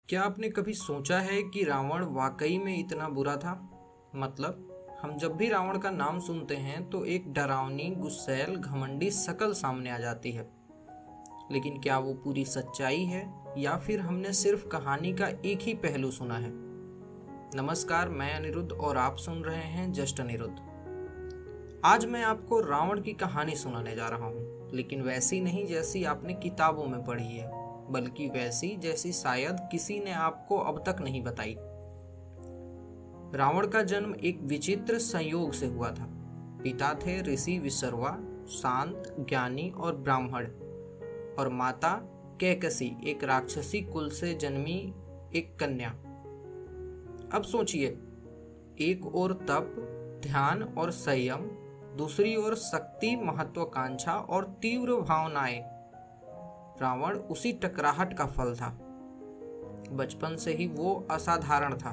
क्या आपने कभी सोचा है कि रावण वाकई में इतना बुरा था? मतलब हम जब भी रावण का नाम सुनते हैं तो एक डरावनी, गुस्सैल, घमंडी शकल सामने आ जाती है। लेकिन क्या वो पूरी सच्चाई है या फिर हमने सिर्फ कहानी का एक ही पहलू सुना है? नमस्कार, मैं अनिरुद्ध और आप सुन रहे हैं जस्ट अनिरुद्ध। आज मैं आपको रावण की कहानी सुनाने जा रहा हूँ, लेकिन वैसी नहीं जैसी आपने किताबों में पढ़ी है, बल्कि वैसी जैसी शायद किसी ने आपको अब तक नहीं बताई। रावण का जन्म एक विचित्र संयोग से हुआ था। पिता थे ऋषि विश्रवा, शांत, ज्ञानी और ब्राह्मण, और माता कैकसी, एक राक्षसी कुल से जन्मी एक कन्या। अब सोचिए, एक ओर तप, ध्यान और संयम, दूसरी ओर शक्ति, महत्वाकांक्षा और तीव्र भावनाएं। रावण उसी टकराहट का फल था। बचपन से ही वो असाधारण था।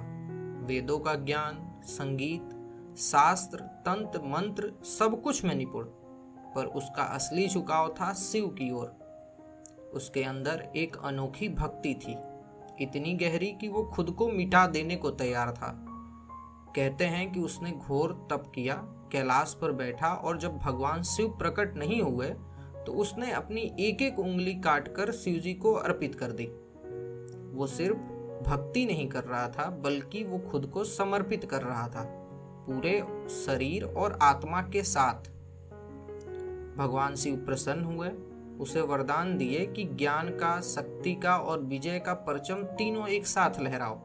वेदों का ज्ञान, संगीत, शास्त्र, तंत्र, मंत्र, सब कुछ में निपुण। पर उसका असली झुकाव था शिव की ओर। उसके अंदर एक अनोखी भक्ति थी, इतनी गहरी कि वो खुद को मिटा देने को तैयार था। कहते हैं कि उसने घोर तप किया, कैलाश पर बैठा, और जब भगवान शिव प्रकट नहीं हुए तो उसने अपनी एक एक उंगली काटकर शिव जी को अर्पित कर दी। वो सिर्फ भक्ति नहीं कर रहा था, बल्कि वो खुद को समर्पित कर रहा था, पूरे शरीर और आत्मा के साथ। भगवान शिव प्रसन्न हुए, उसे वरदान दिए कि ज्ञान का, शक्ति का और विजय का परचम तीनों एक साथ लहराओ,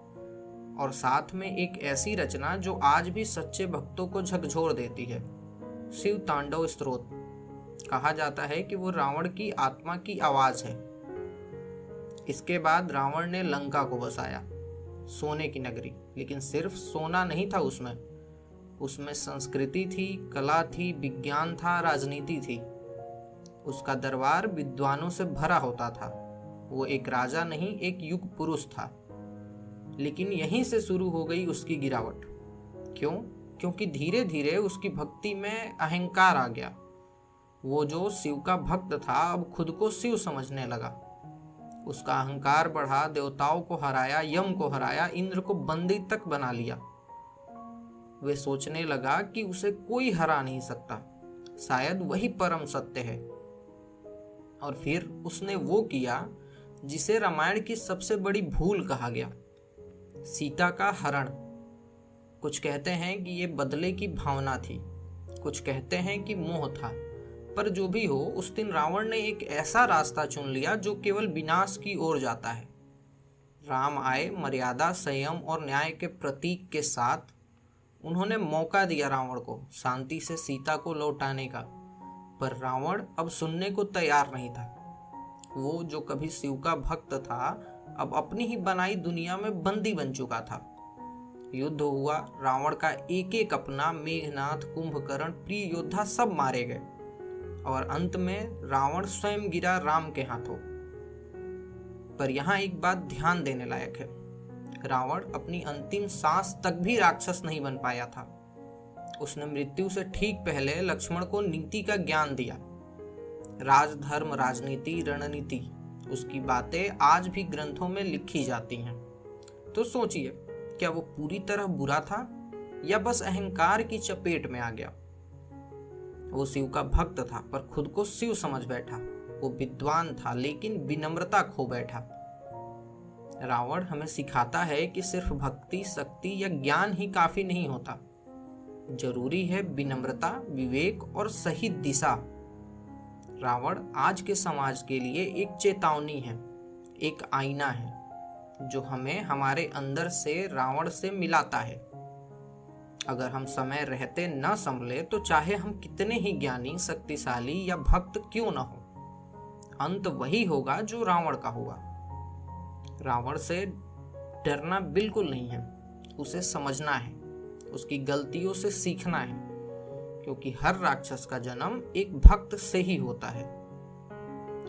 और साथ में एक ऐसी रचना जो आज भी सच्चे भक्तों को झकझोर देती है, शिव तांडव स्तोत्र। कहा जाता है कि वो रावण की आत्मा की आवाज है। इसके बाद रावण ने लंका को बसाया, सोने की नगरी। लेकिन सिर्फ सोना नहीं था उसमें संस्कृति थी, कला थी, विज्ञान था, राजनीति थी। उसका दरबार विद्वानों से भरा होता था। वो एक राजा नहीं, एक युग पुरुष था। लेकिन यहीं से शुरू हो गई उसकी गिरावट। क्यों? क्योंकि धीरे धीरे उसकी भक्ति में अहंकार आ गया। वो जो शिव का भक्त था, अब खुद को शिव समझने लगा। उसका अहंकार बढ़ा, देवताओं को हराया, यम को हराया, इंद्र को बंदी तक बना लिया। वे सोचने लगा कि उसे कोई हरा नहीं सकता, शायद वही परम सत्य है। और फिर उसने वो किया जिसे रामायण की सबसे बड़ी भूल कहा गया, सीता का हरण। कुछ कहते हैं कि ये बदले की भावना थी, कुछ कहते हैं कि मोह था। पर जो भी हो, उस दिन रावण ने एक ऐसा रास्ता चुन लिया जो केवल विनाश की ओर जाता है। राम आए, मर्यादा, संयम और न्याय के प्रतीक के साथ। उन्होंने मौका दिया रावण को शांति से सीता को लौटाने का। पर रावण अब सुनने को तैयार नहीं था। वो जो कभी शिव का भक्त था, अब अपनी ही बनाई दुनिया में बंदी बन चुका था। युद्ध हुआ, रावण का एक एक अपना, मेघनाथ, कुंभकर्ण, प्रिय योद्धा सब मारे गए, और अंत में रावण स्वयं गिरा राम के हाथों। पर यहाँ एक बात ध्यान देने लायक है, रावण अपनी अंतिम सांस तक भी राक्षस नहीं बन पाया था। उसने मृत्यु से ठीक पहले लक्ष्मण को नीति का ज्ञान दिया। राजधर्म, राजनीति, रणनीति, उसकी बातें आज भी ग्रंथों में लिखी जाती हैं। तो सोचिए, क्या वो पूरी तरह बुरा था या बस अहंकार की चपेट में आ गया? वो शिव का भक्त था, पर खुद को शिव समझ बैठा। वो विद्वान था, लेकिन विनम्रता खो बैठा। रावण हमें सिखाता है कि सिर्फ भक्ति, शक्ति या ज्ञान ही काफी नहीं होता। जरूरी है विनम्रता, विवेक और सही दिशा। रावण आज के समाज के लिए एक चेतावनी है, एक आईना है जो हमें हमारे अंदर से रावण से मिलाता है। अगर हम समय रहते न संभले तो चाहे हम कितने ही ज्ञानी, शक्तिशाली या भक्त क्यों न हो, अंत वही होगा जो रावण का हुआ। रावण से डरना बिल्कुल नहीं है, उसे समझना है, उसकी गलतियों से सीखना है, क्योंकि हर राक्षस का जन्म एक भक्त से ही होता है।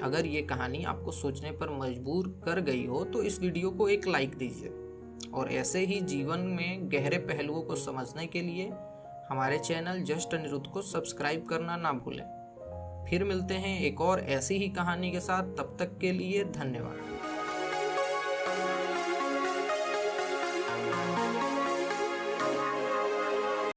अगर ये कहानी आपको सोचने पर मजबूर कर गई हो तो इस वीडियो को एक लाइक दीजिए, और ऐसे ही जीवन में गहरे पहलुओं को समझने के लिए हमारे चैनल जस्ट अनिरुद्ध को सब्सक्राइब करना ना भूलें। फिर मिलते हैं एक और ऐसी ही कहानी के साथ, तब तक के लिए धन्यवाद।